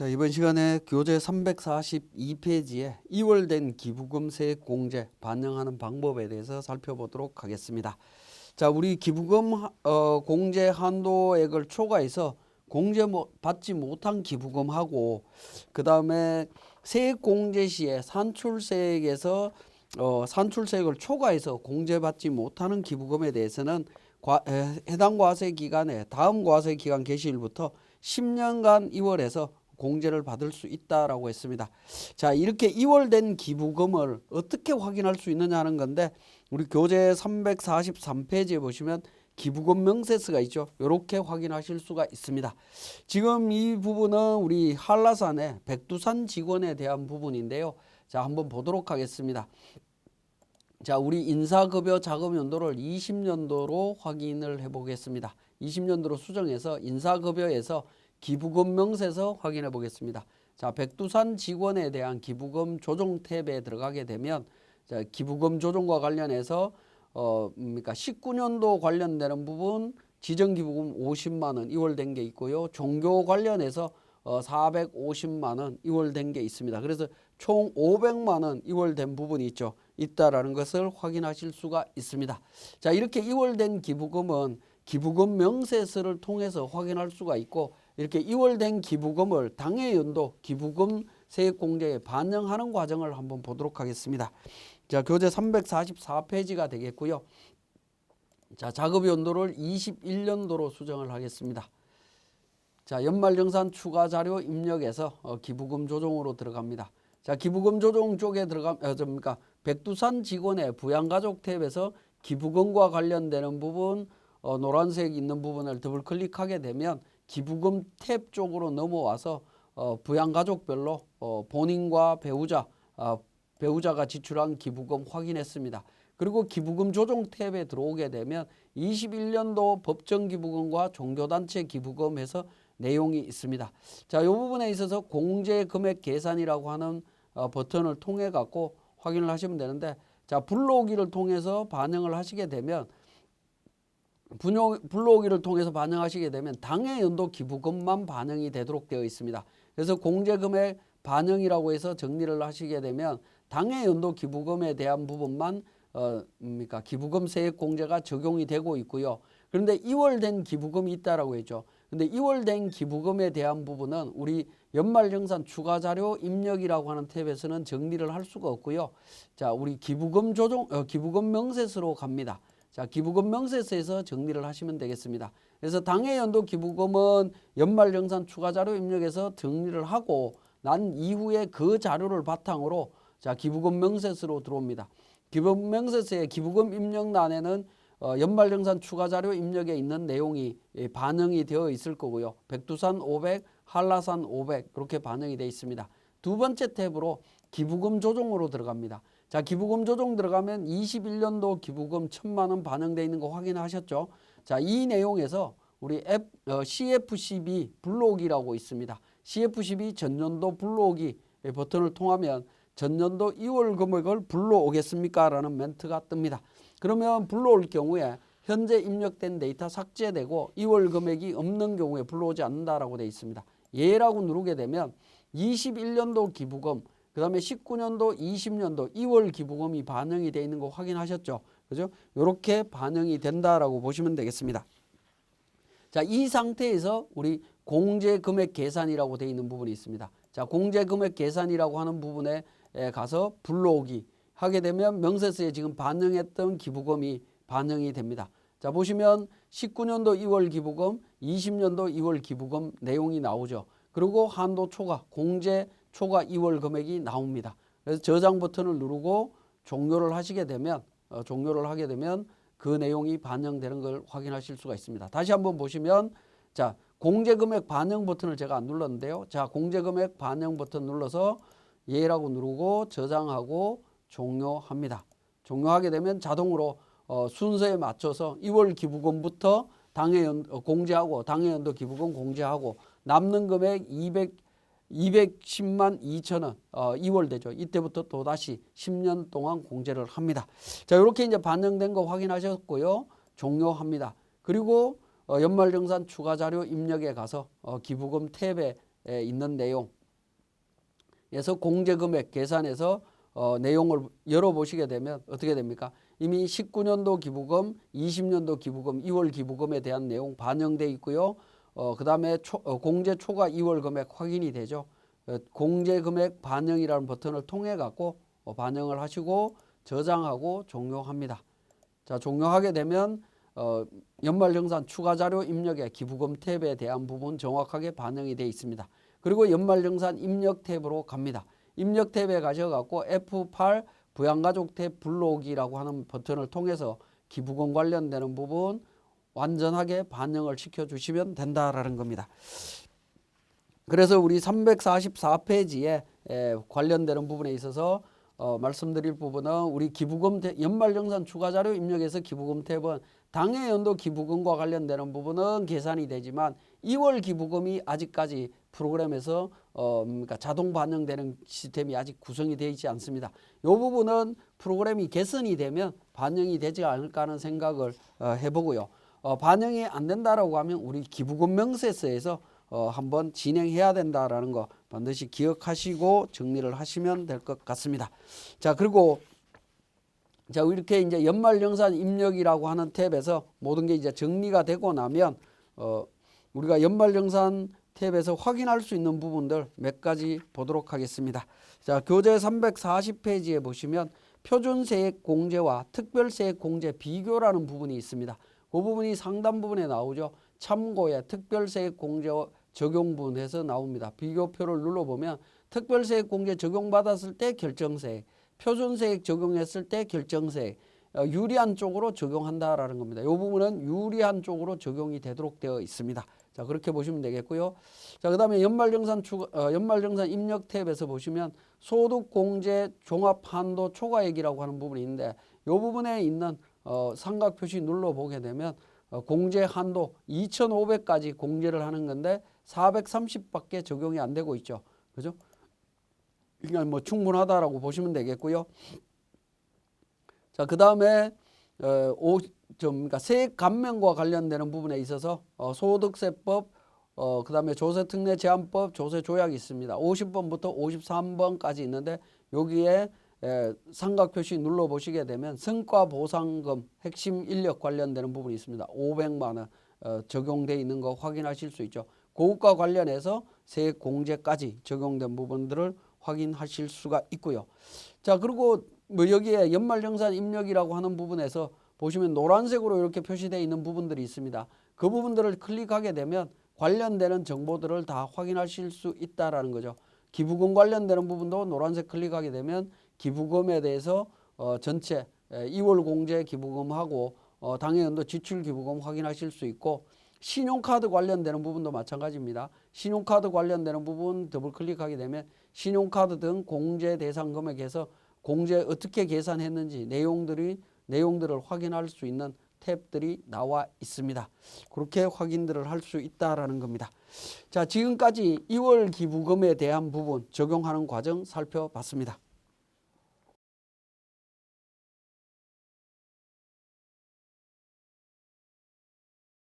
자, 이번 시간에 교재 342페이지에 2월 된 기부금 세액 공제 반영하는 방법에 대해서 살펴보도록 하겠습니다. 자, 우리 기부금 공제 한도액을 초과해서 공제 받지 못한 기부금하고 그 다음에 세액 공제 시에 산출세액에서 산출세액을 초과해서 공제받지 못하는 기부금에 대해서는 해당 과세 기간에 다음 과세 기간 개시일부터 10년간 2월에서 공제를 받을 수 있다라고 했습니다. 자, 이렇게 2월 된 기부금을 어떻게 확인할 수 있느냐 하는 건데 우리 교재 343페이지에 보시면 기부금 명세서가 있죠. 이렇게 확인하실 수가 있습니다. 지금 이 부분은 우리 한라산의 백두산 직원에 대한 부분인데요. 자, 한번 보도록 하겠습니다. 자, 우리 인사급여 자금 연도를 20년도로 확인을 해 보겠습니다. 20년도로 수정해서 인사급여에서 기부금 명세서 확인해 보겠습니다. 자, 백두산 직원에 대한 기부금 조정 탭에 들어가게 되면 자, 기부금 조정과 관련해서 19년도 관련되는 부분 지정기부금 50만 원 2월 된 게 있고요. 종교 관련해서 450만 원 2월 된 게 있습니다. 그래서 총 500만 원 2월 된 부분이 있다라는 것을 확인하실 수가 있습니다. 자, 이렇게 2월 된 기부금은 기부금 명세서를 통해서 확인할 수가 있고 이렇게 2월 된 기부금을 당해 연도 기부금 세액 공제에 반영하는 과정을 한번 보도록 하겠습니다. 자, 교재 344페이지가 되겠고요. 자, 작업 연도를 21년도로 수정을 하겠습니다. 자, 연말정산 추가 자료 입력해서 기부금 조정으로 들어갑니다. 자, 기부금 조정 쪽에 백두산 직원의 부양가족 탭에서 기부금과 관련되는 부분 노란색 있는 부분을 더블 클릭하게 되면 기부금 탭 쪽으로 넘어와서 부양가족별로 본인과 배우자가 지출한 기부금 확인했습니다. 그리고 기부금 조정 탭에 들어오게 되면 21년도 법정기부금과 종교단체 기부금 해서 내용이 있습니다. 자, 이 부분에 있어서 공제금액 계산이라고 하는 버튼을 통해 갖고 확인을 하시면 되는데 자, 불러오기를 통해서 반영을 하시게 되면 불러오기를 통해서 반영하시게 되면 당해 연도 기부금만 반영이 되도록 되어 있습니다. 그래서 공제금액 반영이라고 해서 정리를 하시게 되면 당해 연도 기부금에 대한 부분만 기부금 세액 공제가 적용이 되고 있고요. 그런데 2월 된 기부금이 있다라고 했죠. 근데 2월 된 기부금에 대한 부분은 우리 연말정산 추가자료 입력이라고 하는 탭에서는 정리를 할 수가 없고요. 자, 우리 기부금 기부금 명세서로 갑니다. 자, 기부금 명세서에서 정리를 하시면 되겠습니다. 그래서 당해 연도 기부금은 연말정산 추가자료 입력해서 정리를 하고 난 이후에 그 자료를 바탕으로 자, 기부금 명세서로 들어옵니다. 기부금 명세서의 기부금 입력란에는 연말정산 추가자료 입력에 있는 내용이 반영이 되어 있을 거고요. 백두산 500, 한라산 500 그렇게 반영이 되어 있습니다. 두 번째 탭으로 기부금 조정으로 들어갑니다. 자, 기부금 조정 들어가면 21년도 기부금 1,000만 원 반영되어 있는 거 확인하셨죠? 자, 이 내용에서 우리 CF12 불러오기라고 있습니다. CF12 전년도 불러오기 버튼을 통하면 전년도 2월 금액을 불러오겠습니까? 라는 멘트가 뜹니다. 그러면 불러올 경우에 현재 입력된 데이터 삭제되고 2월 금액이 없는 경우에 불러오지 않는다라고 되어 있습니다. 예라고 누르게 되면 21년도 기부금 그 다음에 19년도, 20년도 2월 기부금이 반영이 되어 있는 거 확인하셨죠? 그죠? 이렇게 반영이 된다라고 보시면 되겠습니다. 자, 이 상태에서 우리 공제금액 계산이라고 되어 있는 부분이 있습니다. 자, 공제금액 계산이라고 하는 부분에 가서 불러오기 하게 되면 명세서에 지금 반영했던 기부금이 반영이 됩니다. 자, 보시면 19년도 2월 기부금, 20년도 2월 기부금 내용이 나오죠. 그리고 한도 초과, 공제 초과 2월 금액이 나옵니다. 그래서 저장 버튼을 누르고 종료를 하게 되면 그 내용이 반영되는 걸 확인하실 수가 있습니다. 다시 한번 보시면 자, 공제금액 반영 버튼을 제가 안 눌렀는데요. 자, 공제금액 반영 버튼 눌러서 예라고 누르고 저장하고 종료합니다. 종료하게 되면 자동으로 순서에 맞춰서 2월 기부금부터 공제하고 당해연도 기부금 공제하고 남는 금액 210만 2천 원 2월 되죠. 이때부터 또다시 10년 동안 공제를 합니다. 자, 이렇게 이제 반영된 거 확인하셨고요. 종료합니다. 그리고 연말정산 추가자료 입력에 가서 기부금 탭에 있는 내용에서 공제금액 계산해서 내용을 열어보시게 되면 어떻게 됩니까? 이미 19년도 기부금, 20년도 기부금, 2월 기부금에 대한 내용 반영돼 있고요. 그 다음에 공제 초과 2월 금액 확인이 되죠. 공제 금액 반영이라는 버튼을 통해 갖고 반영을 하시고 저장하고 종료합니다. 자, 종료하게 되면 연말정산 추가자료 입력에 기부금 탭에 대한 부분 정확하게 반영이 되어 있습니다. 그리고 연말정산 입력 탭으로 갑니다. 입력 탭에 가셔갖고 F8 부양가족 탭 불러오기라고 하는 버튼을 통해서 기부금 관련되는 부분 완전하게 반영을 시켜주시면 된다라는 겁니다. 그래서 우리 344페이지에 관련되는 부분에 있어서 말씀드릴 부분은 우리 기부금 연말정산 추가자료 입력에서 기부금 탭은 당해 연도 기부금과 관련되는 부분은 계산이 되지만 2월 기부금이 아직까지 프로그램에서 그러니까 자동 반영되는 시스템이 아직 구성이 되어 있지 않습니다. 이 부분은 프로그램이 개선이 되면 반영이 되지 않을까 하는 생각을 해보고요. 반영이 안 된다라고 하면 우리 기부금 명세서에서 한번 진행해야 된다라는 거 반드시 기억하시고 정리를 하시면 될 것 같습니다. 자, 그리고 자, 이렇게 이제 연말정산 입력이라고 하는 탭에서 모든 게 이제 정리가 되고 나면 우리가 연말정산 탭에서 확인할 수 있는 부분들 몇 가지 보도록 하겠습니다. 자, 교재 340페이지에 보시면 표준세액 공제와 특별세액 공제 비교라는 부분이 있습니다. 그 부분이 상단 부분에 나오죠. 참고에 특별세액 공제 적용분에서 나옵니다. 비교표를 눌러보면 특별세액 공제 적용받았을 때 결정세액, 표준세액 적용했을 때 결정세액, 유리한 쪽으로 적용한다라는 겁니다. 이 부분은 유리한 쪽으로 적용이 되도록 되어 있습니다. 자, 그렇게 보시면 되겠고요. 자, 그 다음에 연말정산 입력 탭에서 보시면 소득공제 종합한도 초과액이라고 하는 부분이 있는데 이 부분에 있는 삼각 표시 눌러보게 되면 공제 한도 2,500까지 공제를 하는 건데 430밖에 적용이 안 되고 있죠. 그죠? 그러니까 뭐 충분하다라고 보시면 되겠고요. 자, 그 다음에 그러니까 세액 감면과 관련되는 부분에 있어서 소득세법, 그 다음에 조세특례 제한법, 조세조약이 있습니다. 50번부터 53번까지 있는데 여기에 삼각 표시 눌러보시게 되면 성과보상금 핵심 인력 관련되는 부분이 있습니다. 500만 원 적용되어 있는 거 확인하실 수 있죠. 그것과 관련해서 세액 공제까지 적용된 부분들을 확인하실 수가 있고요. 자, 그리고 뭐 여기에 연말정산 입력이라고 하는 부분에서 보시면 노란색으로 이렇게 표시되어 있는 부분들이 있습니다. 그 부분들을 클릭하게 되면 관련되는 정보들을 다 확인하실 수 있다라는 거죠. 기부금 관련되는 부분도 노란색 클릭하게 되면 기부금에 대해서 전체 2월 공제 기부금하고 당해연도 지출 기부금 확인하실 수 있고 신용카드 관련되는 부분도 마찬가지입니다. 신용카드 관련되는 부분 더블 클릭하게 되면 신용카드 등 공제 대상 금액에서 공제 어떻게 계산했는지 내용들을 확인할 수 있는 탭들이 나와 있습니다. 그렇게 확인들을 할 수 있다라는 겁니다. 자, 지금까지 2월 기부금에 대한 부분 적용하는 과정 살펴봤습니다.